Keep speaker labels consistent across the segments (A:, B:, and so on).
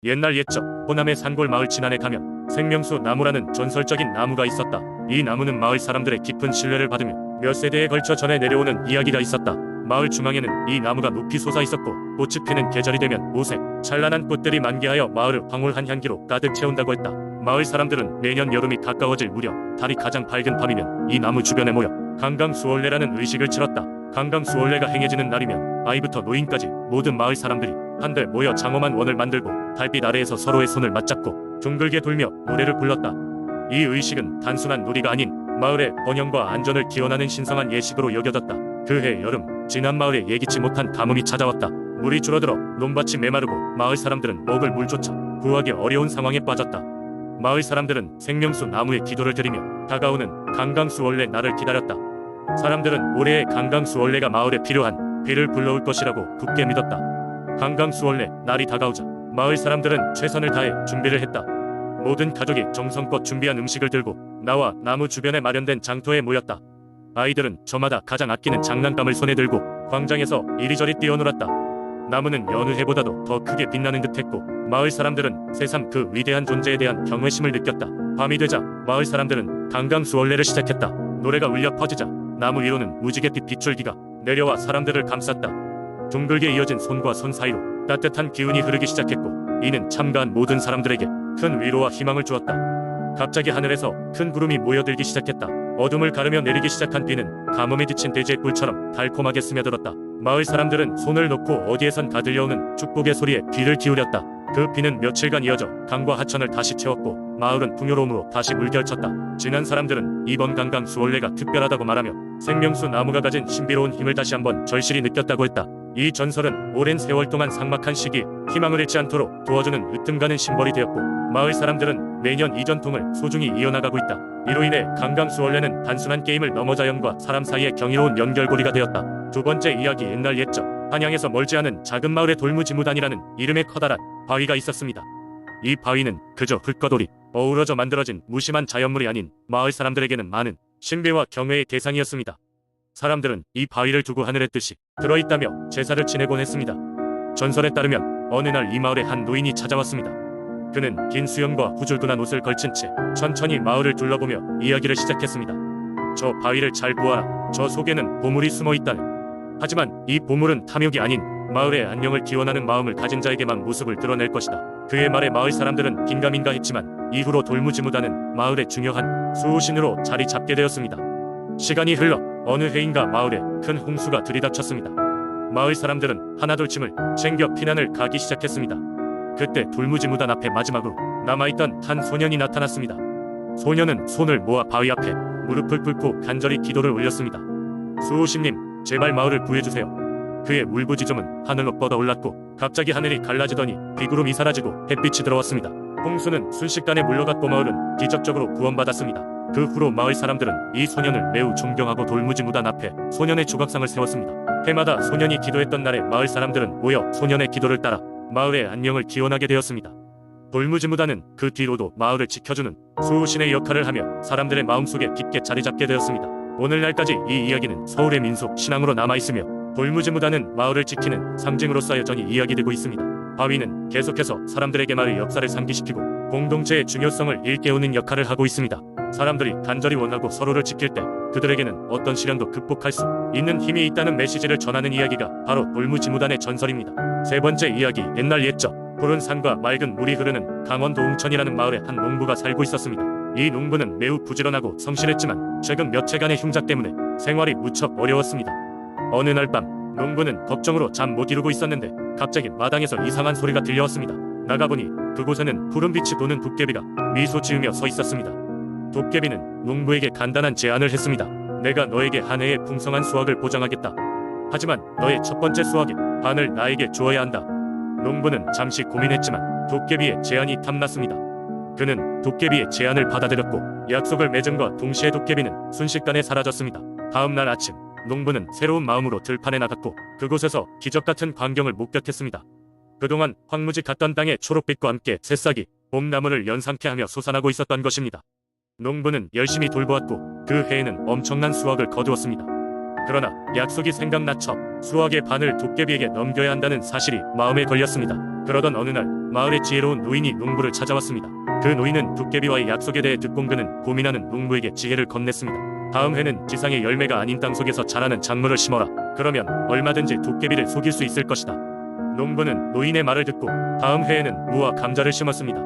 A: 옛날 옛적 호남의 산골 마을 진안에 가면 생명수 나무라는 전설적인 나무가 있었다. 이 나무는 마을 사람들의 깊은 신뢰를 받으며 몇 세대에 걸쳐 전해 내려오는 이야기가 있었다. 마을 중앙에는 이 나무가 높이 솟아 있었고 꽃이 피는 계절이 되면 오색 찬란한 꽃들이 만개하여 마을을 황홀한 향기로 가득 채운다고 했다. 마을 사람들은 매년 여름이 가까워질 무렵 달이 가장 밝은 밤이면 이 나무 주변에 모여 강강수월래라는 의식을 치렀다. 강강수월래가 행해지는 날이면 아이부터 노인까지 모든 마을 사람들이 한들 모여 장엄한 원을 만들고 달빛 아래에서 서로의 손을 맞잡고 둥글게 돌며 노래를 불렀다. 이 의식은 단순한 놀이가 아닌 마을의 번영과 안전을 기원하는 신성한 예식으로 여겨졌다. 그해 여름 진안 마을에 예기치 못한 가뭄이 찾아왔다. 물이 줄어들어 논밭이 메마르고 마을 사람들은 먹을 물조차 구하기 어려운 상황에 빠졌다. 마을 사람들은 생명수 나무에 기도를 드리며 다가오는 강강수월래 날을 기다렸다. 사람들은 올해의 강강수월래가 마을에 필요한 비를 불러올 것이라고 굳게 믿었다. 강강수월래 날이 다가오자 마을 사람들은 최선을 다해 준비를 했다. 모든 가족이 정성껏 준비한 음식을 들고 나와 나무 주변에 마련된 장터에 모였다. 아이들은 저마다 가장 아끼는 장난감을 손에 들고 광장에서 이리저리 뛰어놀았다. 나무는 여느 해보다도 더 크게 빛나는 듯했고 마을 사람들은 새삼 그 위대한 존재에 대한 경외심을 느꼈다. 밤이 되자 마을 사람들은 강강수월래를 시작했다. 노래가 울려 퍼지자 나무 위로는 무지갯빛 빗줄기가 내려와 사람들을 감쌌다. 둥글게 이어진 손과 손 사이로 따뜻한 기운이 흐르기 시작했고 이는 참가한 모든 사람들에게 큰 위로와 희망을 주었다. 갑자기 하늘에서 큰 구름이 모여들기 시작했다. 어둠을 가르며 내리기 시작한 비는 가뭄에 지친 돼지의 꿀처럼 달콤하게 스며들었다. 마을 사람들은 손을 놓고 어디에선 다 들려오는 축복의 소리에 귀를 기울였다. 그 비는 며칠간 이어져 강과 하천을 다시 채웠고 마을은 풍요로움으로 다시 물결쳤다. 지난 사람들은 이번 강강수월래가 특별하다고 말하며 생명수 나무가 가진 신비로운 힘을 다시 한번 절실히 느꼈다고 했다. 이 전설은 오랜 세월 동안 삭막한 시기에 희망을 잃지 않도록 도와주는 으뜸가는 심벌이 되었고 마을 사람들은 매년 이 전통을 소중히 이어나가고 있다. 이로 인해 강강수월래는 단순한 게임을 넘어 자연과 사람 사이의 경이로운 연결고리가 되었다. 두 번째 이야기. 옛날 옛적 한양에서 멀지 않은 작은 마을에 돌무지무단이라는 이름의 커다란 바위가 있었습니다. 이 바위는 그저 흙과 돌이 어우러져 만들어진 무심한 자연물이 아닌 마을 사람들에게는 많은 신비와 경외의 대상이었습니다. 사람들은 이 바위를 두고 하늘의 뜻이 들어있다며 제사를 지내곤 했습니다. 전설에 따르면 어느 날 이 마을에 한 노인이 찾아왔습니다. 그는 긴 수염과 후줄근한 옷을 걸친 채 천천히 마을을 둘러보며 이야기를 시작했습니다. 저 바위를 잘 보아라. 저 속에는 보물이 숨어 있다네. 하지만 이 보물은 탐욕이 아닌 마을의 안녕을 기원하는 마음을 가진 자에게만 모습을 드러낼 것이다. 그의 말에 마을 사람들은 긴가민가 했지만 이후로 돌무지무단은 마을의 중요한 수호신으로 자리 잡게 되었습니다. 시간이 흘러 어느 해인가 마을에 큰 홍수가 들이닥쳤습니다. 마을 사람들은 하나둘 짐을 챙겨 피난을 가기 시작했습니다. 그때 돌무지무단 앞에 마지막으로 남아있던 한 소년이 나타났습니다. 소년은 손을 모아 바위 앞에 무릎을 꿇고 간절히 기도를 올렸습니다. 수호신님, 제발 마을을 구해주세요. 그의 울부짖음은 하늘로 뻗어올랐고 갑자기 하늘이 갈라지더니 비구름이 사라지고 햇빛이 들어왔습니다. 홍수는 순식간에 물러갔고 마을은 기적적으로 구원받았습니다. 그 후로 마을 사람들은 이 소년을 매우 존경하고 돌무지무단 앞에 소년의 조각상을 세웠습니다. 해마다 소년이 기도했던 날에 마을 사람들은 모여 소년의 기도를 따라 마을의 안녕을 기원하게 되었습니다. 돌무지무단은 그 뒤로도 마을을 지켜주는 수호신의 역할을 하며 사람들의 마음속에 깊게 자리잡게 되었습니다. 오늘날까지 이 이야기는 서울의 민속 신앙으로 남아있으며 돌무지무단은 마을을 지키는 상징으로서 여전히 이야기되고 있습니다. 바위는 계속해서 사람들에게 마을의 역사를 상기시키고 공동체의 중요성을 일깨우는 역할을 하고 있습니다. 사람들이 간절히 원하고 서로를 지킬 때 그들에게는 어떤 시련도 극복할 수 있는 힘이 있다는 메시지를 전하는 이야기가 바로 돌무지무단의 전설입니다. 세 번째 이야기. 옛날 옛적 푸른 산과 맑은 물이 흐르는 강원도 웅천이라는 마을에 한 농부가 살고 있었습니다. 이 농부는 매우 부지런하고 성실했지만 최근 몇 해간의 흉작 때문에 생활이 무척 어려웠습니다. 어느 날 밤 농부는 걱정으로 잠 못 이루고 있었는데 갑자기 마당에서 이상한 소리가 들려왔습니다. 나가보니 그곳에는 푸른빛이 도는 도깨비가 미소 지으며 서 있었습니다. 도깨비는 농부에게 간단한 제안을 했습니다. 내가 너에게 한 해의 풍성한 수확을 보장하겠다. 하지만 너의 첫 번째 수확의 반을 나에게 주어야 한다. 농부는 잠시 고민했지만 도깨비의 제안이 탐났습니다. 그는 도깨비의 제안을 받아들였고 약속을 맺음과 동시에 도깨비는 순식간에 사라졌습니다. 다음 날 아침 농부는 새로운 마음으로 들판에 나갔고 그곳에서 기적같은 광경을 목격했습니다. 그동안 황무지 같던 땅의 초록빛과 함께 새싹이 봄나무를 연상케 하며 솟아나고 있었던 것입니다. 농부는 열심히 돌보았고 그 해에는 엄청난 수확을 거두었습니다. 그러나 약속이 생각나쳐 수확의 반을 도깨비에게 넘겨야 한다는 사실이 마음에 걸렸습니다. 그러던 어느 날 마을의 지혜로운 노인이 농부를 찾아왔습니다. 그 노인은 도깨비와의 약속에 대해 듣고 그는 고민하는 농부에게 지혜를 건넸습니다. 다음 해는 지상의 열매가 아닌 땅 속에서 자라는 작물을 심어라. 그러면 얼마든지 도깨비를 속일 수 있을 것이다. 농부는 노인의 말을 듣고 다음 해에는 무와 감자를 심었습니다.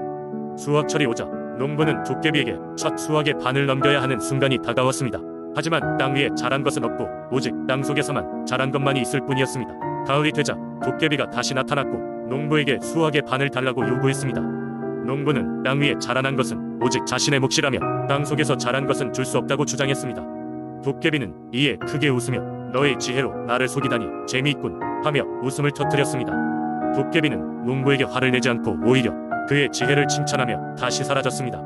A: 수확철이 오자 농부는 도깨비에게 첫 수확의 반을 넘겨야 하는 순간이 다가왔습니다. 하지만 땅 위에 자란 것은 없고 오직 땅 속에서만 자란 것만이 있을 뿐이었습니다. 가을이 되자 도깨비가 다시 나타났고 농부에게 수확의 반을 달라고 요구했습니다. 농부는 땅 위에 자라난 것은 오직 자신의 몫이라며 땅 속에서 자란 것은 줄 수 없다고 주장했습니다. 도깨비는 이에 크게 웃으며 너의 지혜로 나를 속이다니 재미있군 하며 웃음을 터뜨렸습니다. 도깨비는 농부에게 화를 내지 않고 오히려 그의 지혜를 칭찬하며 다시 사라졌습니다.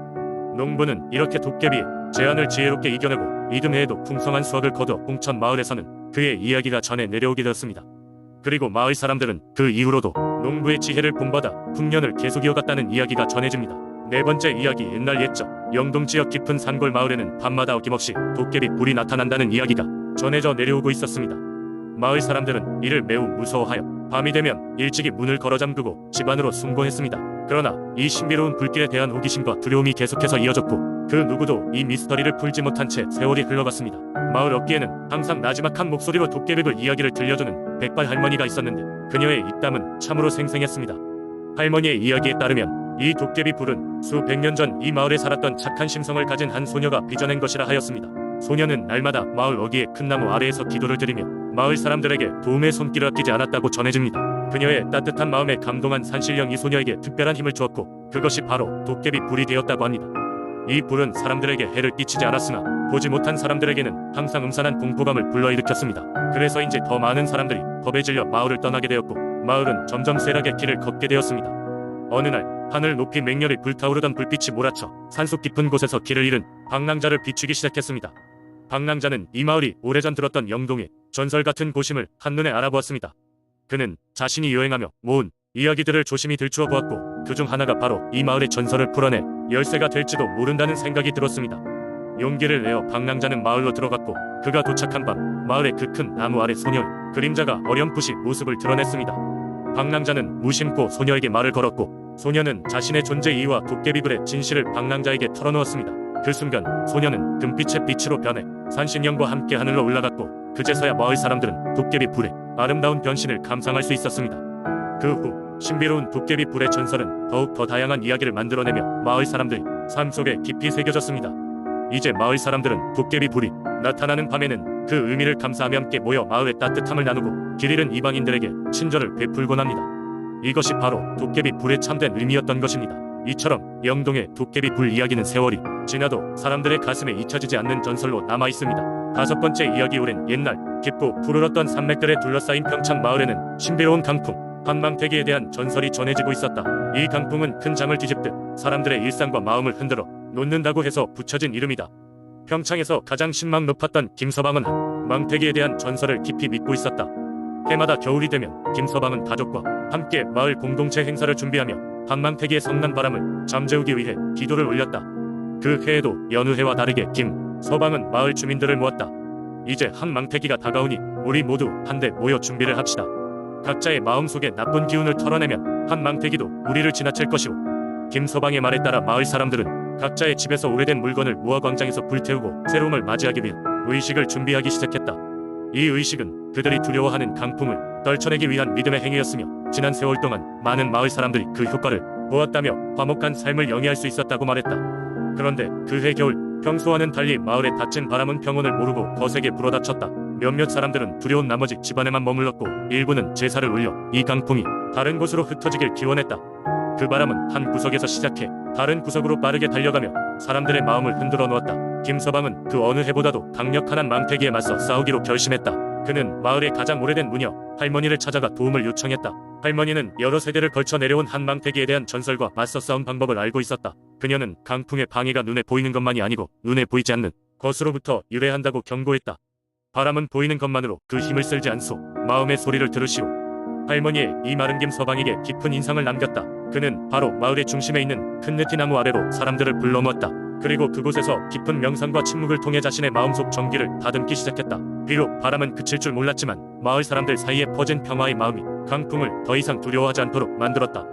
A: 농부는 이렇게 도깨비의 제안을 지혜롭게 이겨내고 이듬해에도 풍성한 수확을 거두어 홍천 마을에서는 그의 이야기가 전해 내려오게 되었습니다. 그리고 마을 사람들은 그 이후로도 농부의 지혜를 본받아 풍년을 계속 이어갔다는 이야기가 전해집니다. 네 번째 이야기. 옛날 옛적 영동 지역 깊은 산골 마을에는 밤마다 어김없이 도깨비 불이 나타난다는 이야기가 전해져 내려오고 있었습니다. 마을 사람들은 이를 매우 무서워하여 밤이 되면 일찍이 문을 걸어 잠그고 집 안으로 숨곤했습니다. 그러나 이 신비로운 불길에 대한 호기심과 두려움이 계속해서 이어졌고 그 누구도 이 미스터리를 풀지 못한 채 세월이 흘러갔습니다. 마을 어귀에는 항상 나지막한 목소리로 도깨비불 이야기를 들려주는 백발 할머니가 있었는데 그녀의 입담은 참으로 생생했습니다. 할머니의 이야기에 따르면 이 도깨비 불은 수백 년 전 이 마을에 살았던 착한 심성을 가진 한 소녀가 빚어낸 것이라 하였습니다. 소녀는 날마다 마을 어귀의 큰 나무 아래에서 기도를 드리며 마을 사람들에게 도움의 손길을 아끼지 않았다고 전해집니다. 그녀의 따뜻한 마음에 감동한 산신령이 이 소녀에게 특별한 힘을 주었고 그것이 바로 도깨비 불이 되었다고 합니다. 이 불은 사람들에게 해를 끼치지 않았으나 보지 못한 사람들에게는 항상 음산한 공포감을 불러일으켰습니다. 그래서인지 더 많은 사람들이 겁에 질려 마을을 떠나게 되었고 마을은 점점 쇠락의 길을 걷게 되었습니다. 어느 날 하늘 높이 맹렬히 불타오르던 불빛이 몰아쳐 산속 깊은 곳에서 길을 잃은 방랑자를 비추기 시작했습니다. 방랑자는 이 마을이 오래전 들었던 영동의 전설 같은 곳임을 한눈에 알아보았습니다. 그는 자신이 여행하며 모은 이야기들을 조심히 들추어 보았고 그중 하나가 바로 이 마을의 전설을 풀어내 열쇠가 될지도 모른다는 생각이 들었습니다. 용기를 내어 방랑자는 마을로 들어갔고 그가 도착한 밤 마을의 그 큰 나무 아래 소녀의 그림자가 어렴풋이 모습을 드러냈습니다. 방랑자는 무심코 소녀에게 말을 걸었고 소녀는 자신의 존재 이유와 도깨비불의 진실을 방랑자에게 털어놓았습니다. 그 순간 소녀는 금빛의 빛으로 변해 산신령과 함께 하늘로 올라갔고 그제서야 마을 사람들은 도깨비불의 아름다운 변신을 감상할 수 있었습니다. 그 후 신비로운 도깨비불의 전설은 더욱 더 다양한 이야기를 만들어내며 마을 사람들의 삶 속에 깊이 새겨졌습니다. 이제 마을 사람들은 도깨비불이 나타나는 밤에는 그 의미를 감사하며 함께 모여 마을의 따뜻함을 나누고 길 잃은 이방인들에게 친절을 베풀곤 합니다. 이것이 바로 도깨비불의 참된 의미였던 것입니다. 이처럼 영동의 도깨비불 이야기는 세월이 지나도 사람들의 가슴에 잊혀지지 않는 전설로 남아있습니다. 다섯 번째 이야기. 오랜 옛날 깊고 푸르렀던 산맥들에 둘러싸인 평창 마을에는 신비로운 강풍 한망태기에 대한 전설이 전해지고 있었다. 이 강풍은 큰 장을 뒤집듯 사람들의 일상과 마음을 흔들어 놓는다고 해서 붙여진 이름이다. 평창에서 가장 신망 높았던 김서방은 한망태기에 대한 전설을 깊이 믿고 있었다. 해마다 겨울이 되면 김서방은 가족과 함께 마을 공동체 행사를 준비하며 한망태기의 성난 바람을 잠재우기 위해 기도를 올렸다. 그 해에도 여느 해와 다르게 김서방은 마을 주민들을 모았다. 이제 한망태기가 다가오니 우리 모두 한데 모여 준비를 합시다. 각자의 마음속에 나쁜 기운을 털어내면 한망태기도 우리를 지나칠 것이오. 김서방의 말에 따라 마을 사람들은 각자의 집에서 오래된 물건을 모아 광장에서 불태우고 새로움을 맞이하기 위한 의식을 준비하기 시작했다. 이 의식은 그들이 두려워하는 강풍을 떨쳐내기 위한 믿음의 행위였으며 지난 세월 동안 많은 마을 사람들이 그 효과를 보았다며 화목한 삶을 영위할 수 있었다고 말했다. 그런데 그해 겨울 평소와는 달리 마을에 닥친 바람은 평온을 모르고 거세게 불어닥쳤다. 몇몇 사람들은 두려운 나머지 집안에만 머물렀고 일부는 제사를 올려 이 강풍이 다른 곳으로 흩어지길 기원했다. 그 바람은 한 구석에서 시작해 다른 구석으로 빠르게 달려가며 사람들의 마음을 흔들어 놓았다. 김서방은 그 어느 해보다도 강력한 한망태기에 맞서 싸우기로 결심했다. 그는 마을의 가장 오래된 무녀 할머니를 찾아가 도움을 요청했다. 할머니는 여러 세대를 걸쳐 내려온 한망태기에 대한 전설과 맞서 싸운 방법을 알고 있었다. 그녀는 강풍의 방해가 눈에 보이는 것만이 아니고 눈에 보이지 않는 것으로부터 유래한다고 경고했다. 바람은 보이는 것만으로 그 힘을 쓸지 않소. 마음의 소리를 들으시오. 할머니의 이 말은 김서방에게 깊은 인상을 남겼다. 그는 바로 마을의 중심에 있는 큰 느티나무 아래로 사람들을 불러 모았다. 그리고 그곳에서 깊은 명상과 침묵을 통해 자신의 마음속 정기를 다듬기 시작했다. 비록 바람은 그칠 줄 몰랐지만 마을 사람들 사이에 퍼진 평화의 마음이 강풍을 더 이상 두려워하지 않도록 만들었다.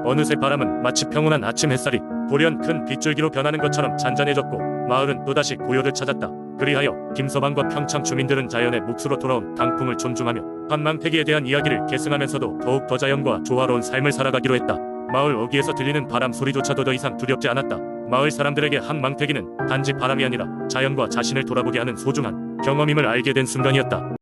A: 어느새 바람은 마치 평온한 아침 햇살이 돌연 큰 빗줄기로 변하는 것처럼 잔잔해졌고 마을은 또다시 고요를 찾았다. 그리하여 김서방과 평창 주민들은 자연의 몫으로 돌아온 강풍을 존중하며 한망태기에 대한 이야기를 계승하면서도 더욱 더 자연과 조화로운 삶을 살아가기로 했다. 마을 어귀에서 들리는 바람 소리조차도 더 이상 두렵지 않았다. 마을 사람들에게 한망태기는 단지 바람이 아니라 자연과 자신을 돌아보게 하는 소중한 경험임을 알게 된 순간이었다.